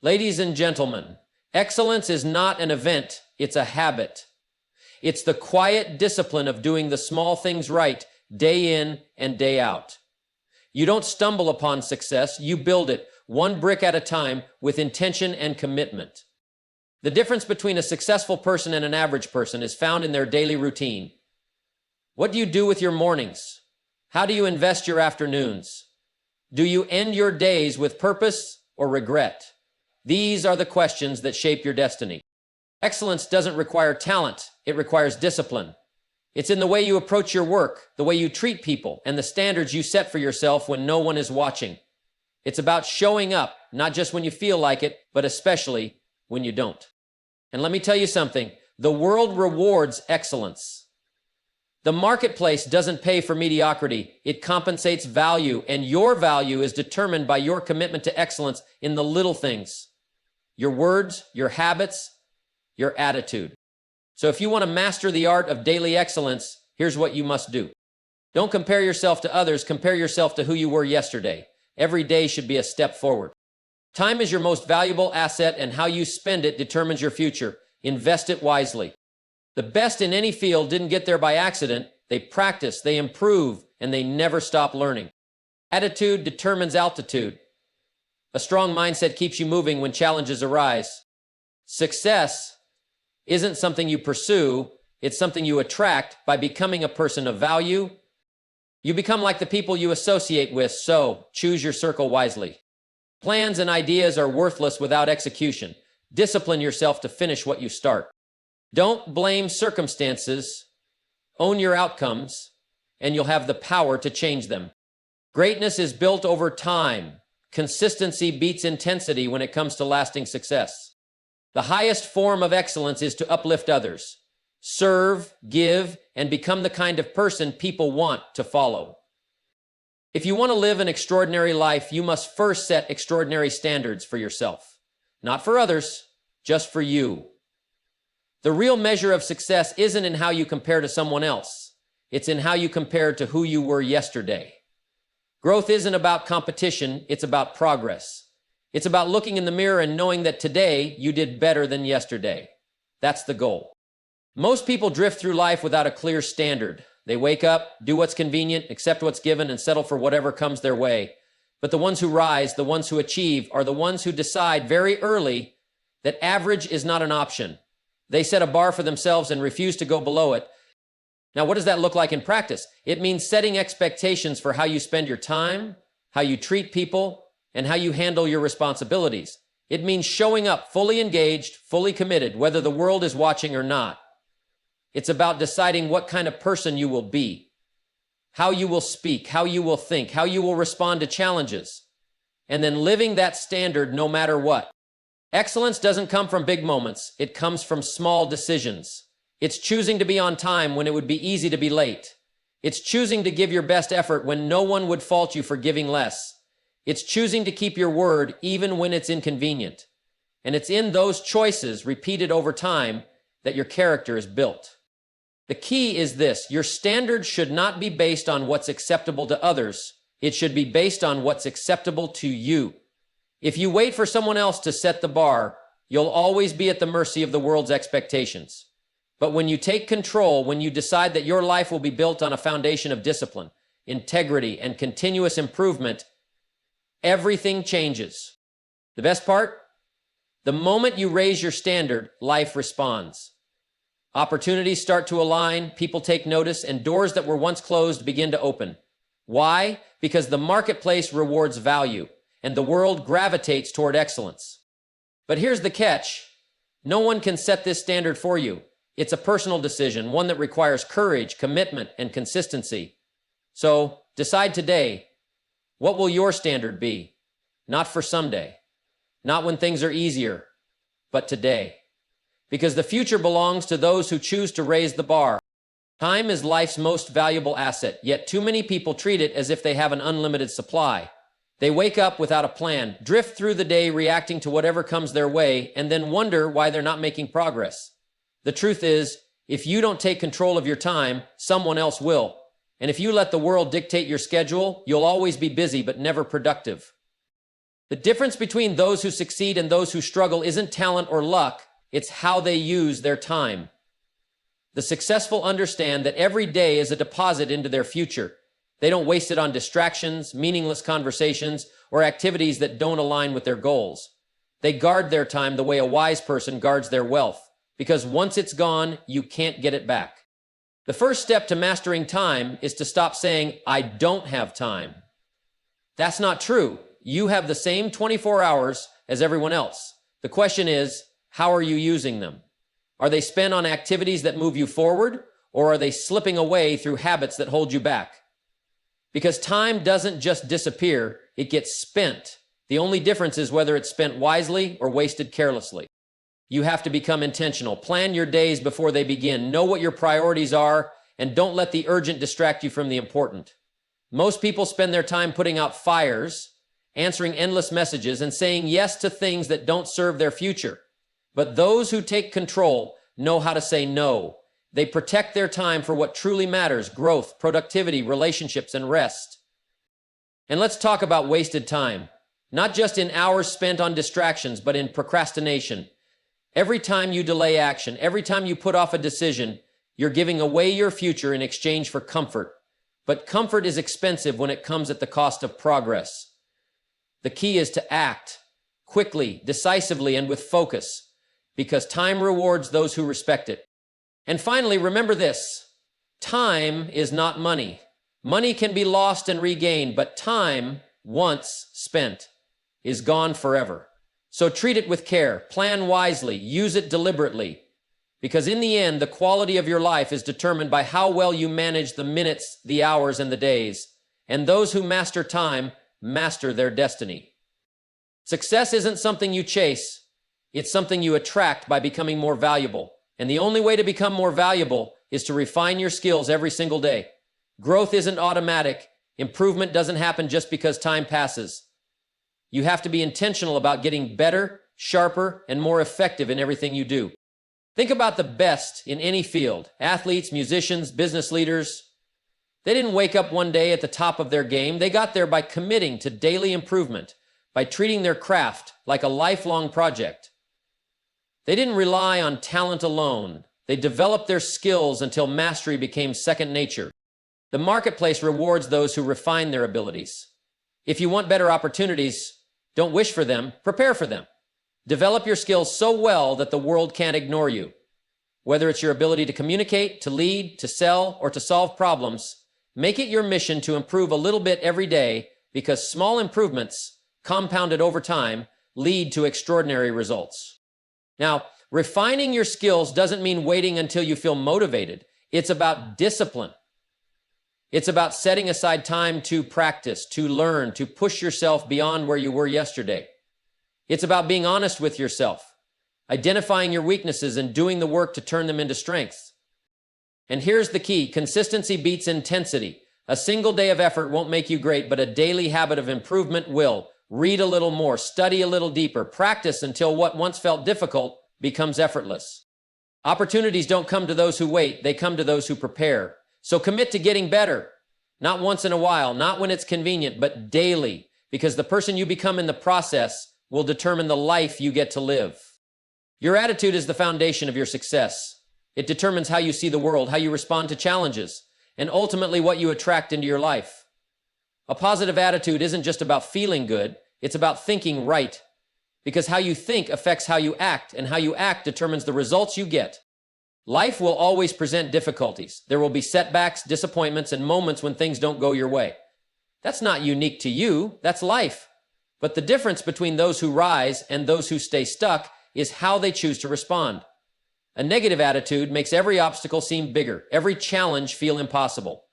Ladies and gentlemen, excellence is not an event, it's a habit. It's the quiet discipline of doing the small things right, day in and day out. You don't stumble upon success, you build it, one brick at a time, with intention and commitment. The difference between a successful person and an average person is found in their daily routine. What do you do with your mornings? How do you invest your afternoons? Do you end your days with purpose or regret? These are the questions that shape your destiny. Excellence doesn't require talent, it requires discipline. It's in the way you approach your work, the way you treat people, and the standards you set for yourself when no one is watching. It's about showing up, not just when you feel like it, but especially when you don't. And let me tell you something, the world rewards excellence. The marketplace doesn't pay for mediocrity, it compensates value, and your value is determined by your commitment to excellence in the little things. Your words, your habits, your attitude. So if you want to master the art of daily excellence, here's what you must do. Don't compare yourself to others, compare yourself to who you were yesterday. Every day should be a step forward. Time is your most valuable asset, and how you spend it determines your future. Invest it wisely. The best in any field didn't get there by accident. They practice, they improve, and they never stop learning. Attitude determines altitude. A strong mindset keeps you moving when challenges arise. Success isn't something you pursue, it's something you attract by becoming a person of value. You become like the people you associate with, so choose your circle wisely. Plans and ideas are worthless without execution. Discipline yourself to finish what you start. Don't blame circumstances, own your outcomes, and you'll have the power to change them. Greatness is built over time. Consistency beats intensity when it comes to lasting success. The highest form of excellence is to uplift others, serve, give, and become the kind of person people want to follow. If you want to live an extraordinary life, you must first set extraordinary standards for yourself. Not for others, just for you. The real measure of success isn't in how you compare to someone else. It's in how you compare to who you were yesterday. Growth isn't about competition, it's about progress. It's about looking in the mirror and knowing that today you did better than yesterday. That's the goal. Most people drift through life without a clear standard. They wake up, do what's convenient, accept what's given, and settle for whatever comes their way. But the ones who rise, the ones who achieve, are the ones who decide very early that average is not an option. They set a bar for themselves and refuse to go below it. Now, what does that look like in practice? It means setting expectations for how you spend your time, how you treat people, and how you handle your responsibilities. It means showing up fully engaged, fully committed, whether the world is watching or not. It's about deciding what kind of person you will be, how you will speak, how you will think, how you will respond to challenges, and then living that standard no matter what. Excellence doesn't come from big moments. It comes from small decisions. It's choosing to be on time when it would be easy to be late. It's choosing to give your best effort when no one would fault you for giving less. It's choosing to keep your word even when it's inconvenient. And it's in those choices, repeated over time, that your character is built. The key is this: your standard should not be based on what's acceptable to others. It should be based on what's acceptable to you. If you wait for someone else to set the bar, you'll always be at the mercy of the world's expectations. But when you take control, when you decide that your life will be built on a foundation of discipline, integrity, and continuous improvement, everything changes. The best part? The moment you raise your standard, life responds. Opportunities start to align, people take notice, and doors that were once closed begin to open. Why? Because the marketplace rewards value, and the world gravitates toward excellence. But here's the catch. No one can set this standard for you. It's a personal decision, one that requires courage, commitment, and consistency. So, decide today, what will your standard be? Not for someday, not when things are easier, but today. Because the future belongs to those who choose to raise the bar. Time is life's most valuable asset, yet too many people treat it as if they have an unlimited supply. They wake up without a plan, drift through the day reacting to whatever comes their way, and then wonder why they're not making progress. The truth is, if you don't take control of your time, someone else will. And if you let the world dictate your schedule, you'll always be busy but never productive. The difference between those who succeed and those who struggle isn't talent or luck, it's how they use their time. The successful understand that every day is a deposit into their future. They don't waste it on distractions, meaningless conversations, or activities that don't align with their goals. They guard their time the way a wise person guards their wealth, because once it's gone, you can't get it back. The first step to mastering time is to stop saying, "I don't have time." That's not true. You have the same 24 hours as everyone else. The question is, how are you using them? Are they spent on activities that move you forward, or are they slipping away through habits that hold you back? Because time doesn't just disappear, it gets spent. The only difference is whether it's spent wisely or wasted carelessly. You have to become intentional. Plan your days before they begin. Know what your priorities are, and don't let the urgent distract you from the important. Most people spend their time putting out fires, answering endless messages, and saying yes to things that don't serve their future. But those who take control know how to say no. They protect their time for what truly matters: growth, productivity, relationships, and rest. And let's talk about wasted time. Not just in hours spent on distractions, but in procrastination. Every time you delay action, every time you put off a decision, you're giving away your future in exchange for comfort. But comfort is expensive when it comes at the cost of progress. The key is to act quickly, decisively, and with focus, because time rewards those who respect it. And finally, remember this: time is not money. Money can be lost and regained, but time, once spent, is gone forever. So treat it with care, plan wisely, use it deliberately, because in the end, the quality of your life is determined by how well you manage the minutes, the hours, and the days. And those who master time master their destiny. Success isn't something you chase, it's something you attract by becoming more valuable. And the only way to become more valuable is to refine your skills every single day. Growth isn't automatic. Improvement doesn't happen just because time passes. You have to be intentional about getting better, sharper, and more effective in everything you do. Think about the best in any field: athletes, musicians, business leaders. They didn't wake up one day at the top of their game. They got there by committing to daily improvement, by treating their craft like a lifelong project. They didn't rely on talent alone. They developed their skills until mastery became second nature. The marketplace rewards those who refine their abilities. If you want better opportunities, don't wish for them, prepare for them. Develop your skills so well that the world can't ignore you. Whether it's your ability to communicate, to lead, to sell, or to solve problems, make it your mission to improve a little bit every day, because small improvements, compounded over time, lead to extraordinary results. Now, refining your skills doesn't mean waiting until you feel motivated. It's about discipline. It's about setting aside time to practice, to learn, to push yourself beyond where you were yesterday. It's about being honest with yourself, identifying your weaknesses and doing the work to turn them into strengths. And here's the key: consistency beats intensity. A single day of effort won't make you great, but a daily habit of improvement will. Read a little more, study a little deeper, practice until what once felt difficult becomes effortless. Opportunities don't come to those who wait, they come to those who prepare. So commit to getting better, not once in a while, not when it's convenient, but daily, because the person you become in the process will determine the life you get to live. Your attitude is the foundation of your success. It determines how you see the world, how you respond to challenges, and ultimately what you attract into your life. A positive attitude isn't just about feeling good, it's about thinking right, because how you think affects how you act, and how you act determines the results you get. Life will always present difficulties. There will be setbacks, disappointments, and moments when things don't go your way. That's not unique to you, that's life. But the difference between those who rise and those who stay stuck is how they choose to respond. A negative attitude makes every obstacle seem bigger, every challenge feel impossible.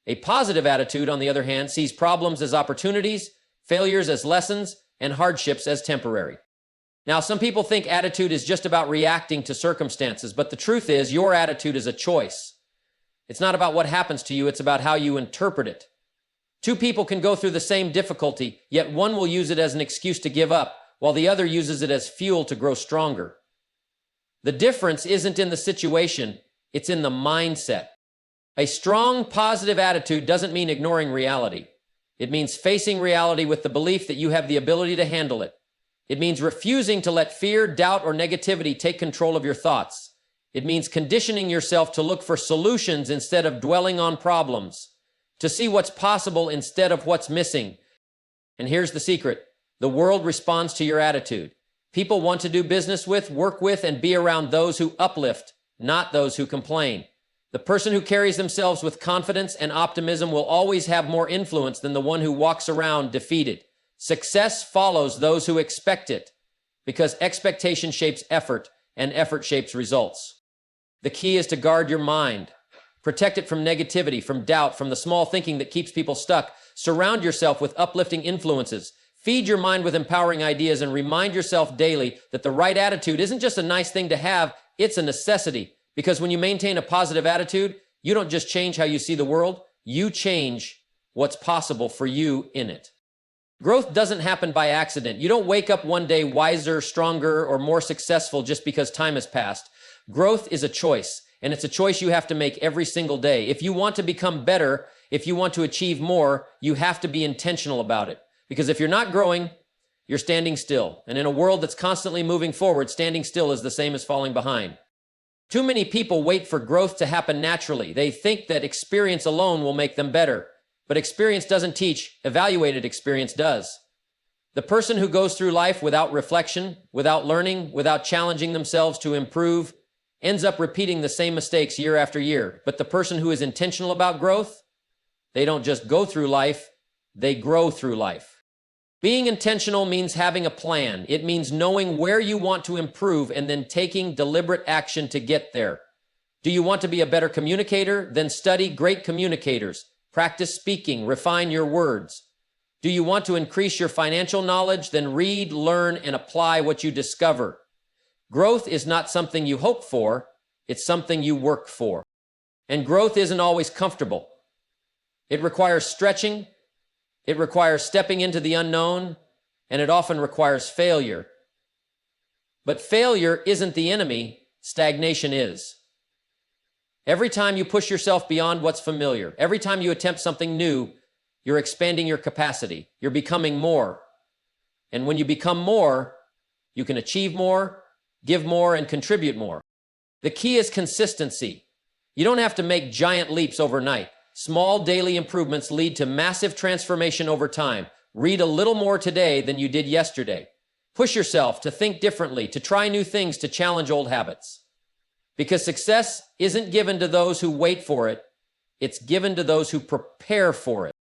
A positive attitude, on the other hand, sees problems as opportunities, failures as lessons, and hardships as temporary. Now, some people think attitude is just about reacting to circumstances, but the truth is your attitude is a choice. It's not about what happens to you, it's about how you interpret it. Two people can go through the same difficulty, yet one will use it as an excuse to give up, while the other uses it as fuel to grow stronger. The difference isn't in the situation, it's in the mindset. A strong, positive attitude doesn't mean ignoring reality. It means facing reality with the belief that you have the ability to handle it. It means refusing to let fear, doubt, or negativity take control of your thoughts. It means conditioning yourself to look for solutions instead of dwelling on problems, to see what's possible instead of what's missing. And here's the secret. The world responds to your attitude. People want to do business with, work with, and be around those who uplift, not those who complain. The person who carries themselves with confidence and optimism will always have more influence than the one who walks around defeated. Success follows those who expect it, because expectation shapes effort, and effort shapes results. The key is to guard your mind. Protect it from negativity, from doubt, from the small thinking that keeps people stuck. Surround yourself with uplifting influences. Feed your mind with empowering ideas and remind yourself daily that the right attitude isn't just a nice thing to have, it's a necessity. Because when you maintain a positive attitude, you don't just change how you see the world, you change what's possible for you in it. Growth doesn't happen by accident. You don't wake up one day wiser, stronger, or more successful just because time has passed. Growth is a choice, and it's a choice you have to make every single day. If you want to become better, if you want to achieve more, you have to be intentional about it. Because if you're not growing, you're standing still. And in a world that's constantly moving forward, standing still is the same as falling behind. Too many people wait for growth to happen naturally. They think that experience alone will make them better. But experience doesn't teach, evaluated experience does. The person who goes through life without reflection, without learning, without challenging themselves to improve, ends up repeating the same mistakes year after year. But the person who is intentional about growth, they don't just go through life, they grow through life. Being intentional means having a plan. It means knowing where you want to improve and then taking deliberate action to get there. Do you want to be a better communicator? Then study great communicators. Practice speaking, refine your words. Do you want to increase your financial knowledge? Then read, learn, and apply what you discover. Growth is not something you hope for, it's something you work for. And growth isn't always comfortable. It requires stretching, it requires stepping into the unknown, and it often requires failure. But failure isn't the enemy, stagnation is. Every time you push yourself beyond what's familiar, every time you attempt something new, you're expanding your capacity. You're becoming more. And when you become more, you can achieve more, give more, and contribute more. The key is consistency. You don't have to make giant leaps overnight. Small daily improvements lead to massive transformation over time. Read a little more today than you did yesterday. Push yourself to think differently, to try new things, to challenge old habits. Because success isn't given to those who wait for it, it's given to those who prepare for it.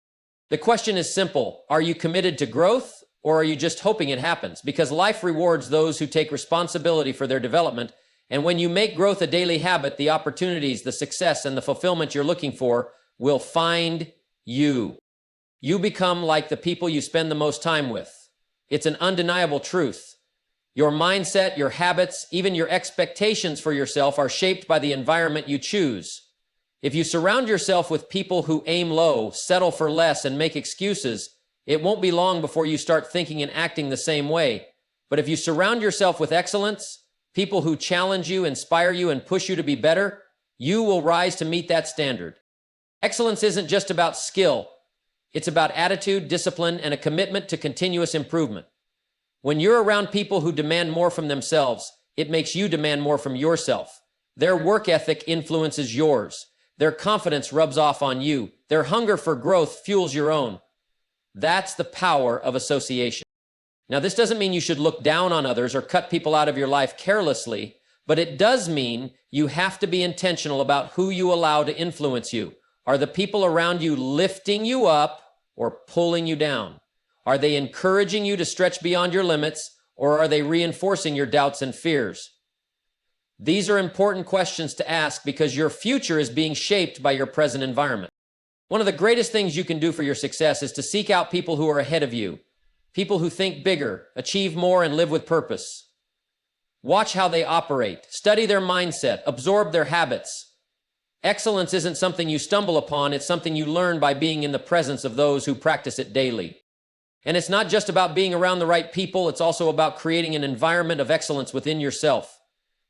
The question is simple. Are you committed to growth, or are you just hoping it happens? Because life rewards those who take responsibility for their development, and when you make growth a daily habit, the opportunities, the success, and the fulfillment you're looking for will find you. You become like the people you spend the most time with. It's an undeniable truth. Your mindset, your habits, even your expectations for yourself are shaped by the environment you choose. If you surround yourself with people who aim low, settle for less, and make excuses, it won't be long before you start thinking and acting the same way. But if you surround yourself with excellence, people who challenge you, inspire you, and push you to be better, you will rise to meet that standard. Excellence isn't just about skill. It's about attitude, discipline, and a commitment to continuous improvement. When you're around people who demand more from themselves, it makes you demand more from yourself. Their work ethic influences yours. Their confidence rubs off on you. Their hunger for growth fuels your own. That's the power of association. Now, this doesn't mean you should look down on others or cut people out of your life carelessly, but it does mean you have to be intentional about who you allow to influence you. Are the people around you lifting you up or pulling you down? Are they encouraging you to stretch beyond your limits, or are they reinforcing your doubts and fears? These are important questions to ask because your future is being shaped by your present environment. One of the greatest things you can do for your success is to seek out people who are ahead of you, people who think bigger, achieve more, and live with purpose. Watch how they operate, study their mindset, absorb their habits. Excellence isn't something you stumble upon, it's something you learn by being in the presence of those who practice it daily. And it's not just about being around the right people, it's also about creating an environment of excellence within yourself.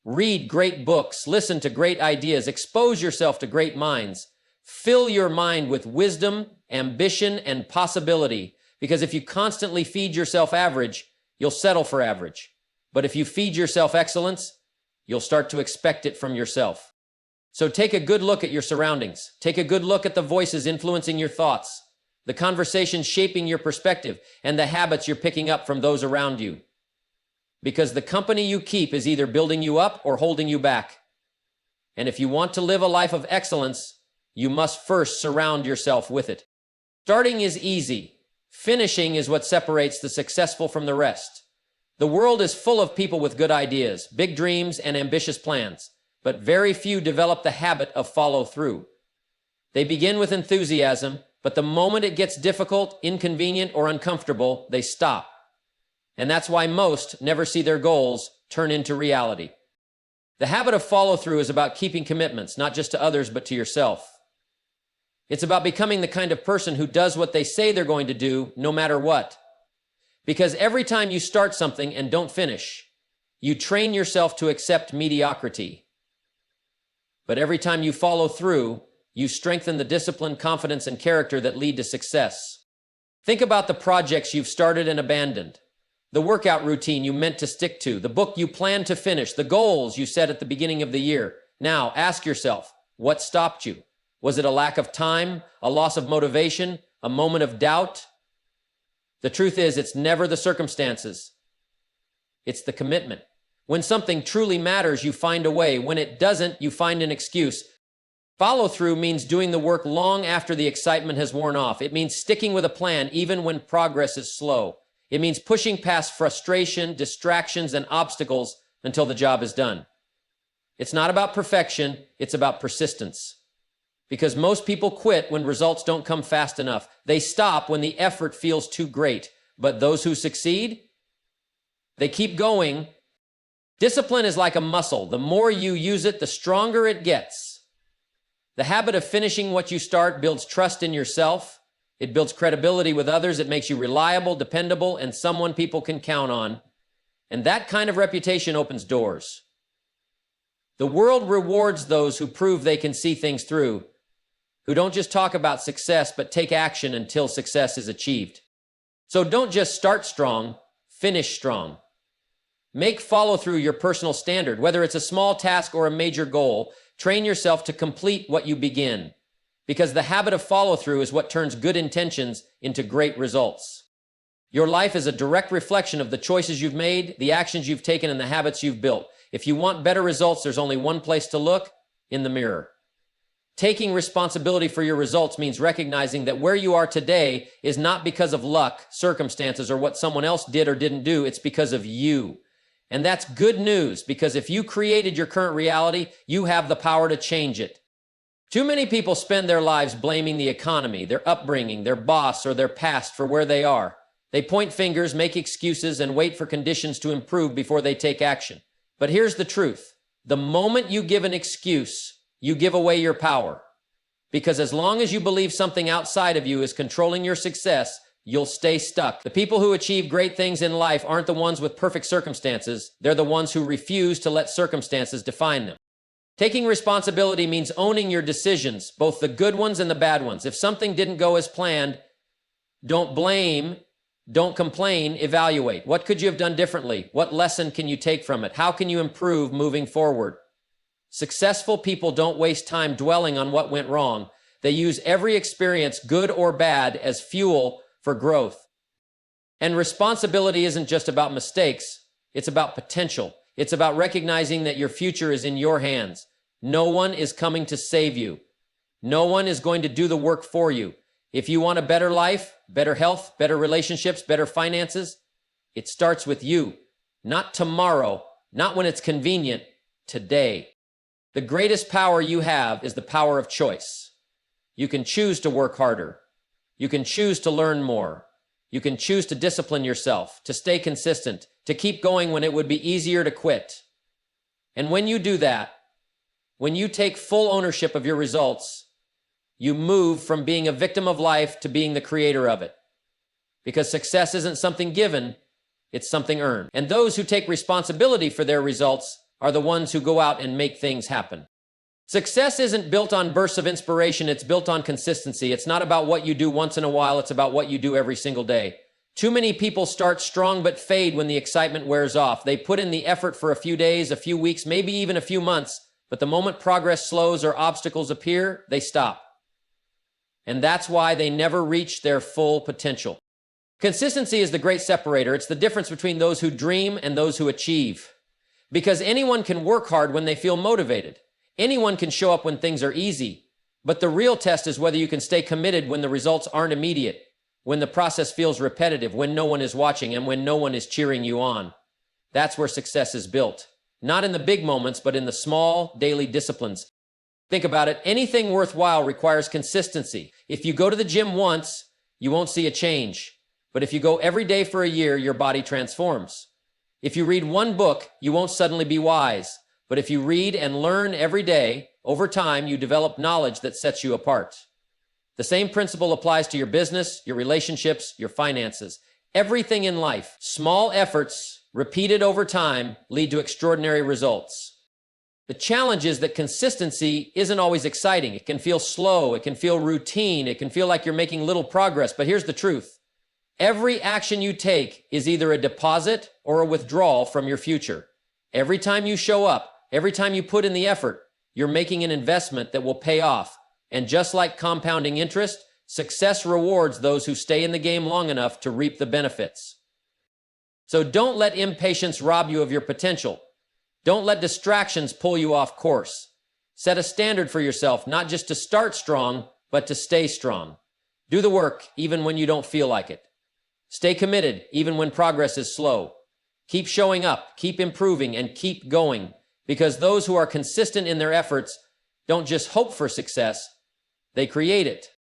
Read great books, listen to great ideas, expose yourself to great minds. Fill your mind with wisdom, ambition, and possibility, because if you constantly feed yourself average, you'll settle for average. But if you feed yourself excellence, you'll start to expect it from yourself. So take a good look at your surroundings. Take a good look at the voices influencing your thoughts, the conversations shaping your perspective, and the habits you're picking up from those around you. Because the company you keep is either building you up or holding you back. And if you want to live a life of excellence, you must first surround yourself with it. Starting is easy. Finishing is what separates the successful from the rest. The world is full of people with good ideas, big dreams, and ambitious plans, but very few develop the habit of follow through. They begin with enthusiasm, but the moment it gets difficult, inconvenient, or uncomfortable, they stop. And that's why most never see their goals turn into reality. The habit of follow through is about keeping commitments, not just to others, but to yourself. It's about becoming the kind of person who does what they say they're going to do, no matter what. Because every time you start something and don't finish, you train yourself to accept mediocrity. But every time you follow through, you strengthen the discipline, confidence, and character that lead to success. Think about the projects you've started and abandoned, the workout routine you meant to stick to, the book you planned to finish, the goals you set at the beginning of the year. Now, ask yourself, what stopped you? Was it a lack of time, a loss of motivation, a moment of doubt? The truth is, it's never the circumstances. It's the commitment. When something truly matters, you find a way. When it doesn't, you find an excuse. Follow through means doing the work long after the excitement has worn off. It means sticking with a plan even when progress is slow. It means pushing past frustration, distractions, and obstacles until the job is done. It's not about perfection, it's about persistence. Because most people quit when results don't come fast enough. They stop when the effort feels too great. But those who succeed, they keep going. Discipline is like a muscle. The more you use it, the stronger it gets. The habit of finishing what you start builds trust in yourself. It builds credibility with others. It makes you reliable, dependable, and someone people can count on. And that kind of reputation opens doors. The world rewards those who prove they can see things through, who don't just talk about success, but take action until success is achieved. So don't just start strong, finish strong. Make follow through your personal standard. Whether it's a small task or a major goal, train yourself to complete what you begin. Because the habit of follow through is what turns good intentions into great results. Your life is a direct reflection of the choices you've made, the actions you've taken, and the habits you've built. If you want better results, there's only one place to look: in the mirror. Taking responsibility for your results means recognizing that where you are today is not because of luck, circumstances, or what someone else did or didn't do. It's because of you. And that's good news, because if you created your current reality, you have the power to change it. Too many people spend their lives blaming the economy, their upbringing, their boss, or their past for where they are. They point fingers, make excuses, and wait for conditions to improve before they take action. But here's the truth. The moment you give an excuse, you give away your power. Because as long as you believe something outside of you is controlling your success, you'll stay stuck. The people who achieve great things in life aren't the ones with perfect circumstances. They're the ones who refuse to let circumstances define them. Taking responsibility means owning your decisions, both the good ones and the bad ones. If something didn't go as planned, don't blame, don't complain, evaluate. What could you have done differently? What lesson can you take from it? How can you improve moving forward? Successful people don't waste time dwelling on what went wrong. They use every experience, good or bad, as fuel for growth. And responsibility isn't just about mistakes. It's about potential. It's about recognizing that your future is in your hands. No one is coming to save you. No one is going to do the work for you. If you want a better life, better health, better relationships, better finances, it starts with you. Not tomorrow, not when it's convenient, today. The greatest power you have is the power of choice. You can choose to work harder. You can choose to learn more. You can choose to discipline yourself, to stay consistent, to keep going when it would be easier to quit. And when you do that, when you take full ownership of your results, you move from being a victim of life to being the creator of it. Because success isn't something given, it's something earned. And those who take responsibility for their results are the ones who go out and make things happen. Success isn't built on bursts of inspiration, it's built on consistency. It's not about what you do once in a while, it's about what you do every single day. Too many people start strong but fade when the excitement wears off. They put in the effort for a few days, a few weeks, maybe even a few months, but the moment progress slows or obstacles appear, they stop. And that's why they never reach their full potential. Consistency is the great separator. It's the difference between those who dream and those who achieve. Because anyone can work hard when they feel motivated. Anyone can show up when things are easy, but the real test is whether you can stay committed when the results aren't immediate, when the process feels repetitive, when no one is watching, and when no one is cheering you on. That's where success is built. Not in the big moments, but in the small, daily disciplines. Think about it. Anything worthwhile requires consistency. If you go to the gym once, you won't see a change. But if you go every day for a year, your body transforms. If you read one book, you won't suddenly be wise. But if you read and learn every day, over time, you develop knowledge that sets you apart. The same principle applies to your business, your relationships, your finances. Everything in life, small efforts repeated over time lead to extraordinary results. The challenge is that consistency isn't always exciting. It can feel slow. It can feel routine. It can feel like you're making little progress. But here's the truth. Every action you take is either a deposit or a withdrawal from your future. Every time you show up, every time you put in the effort, you're making an investment that will pay off. And just like compounding interest, success rewards those who stay in the game long enough to reap the benefits. So don't let impatience rob you of your potential. Don't let distractions pull you off course. Set a standard for yourself, not just to start strong, but to stay strong. Do the work even when you don't feel like it. Stay committed even when progress is slow. Keep showing up, keep improving, and keep going. Because those who are consistent in their efforts don't just hope for success, they create it.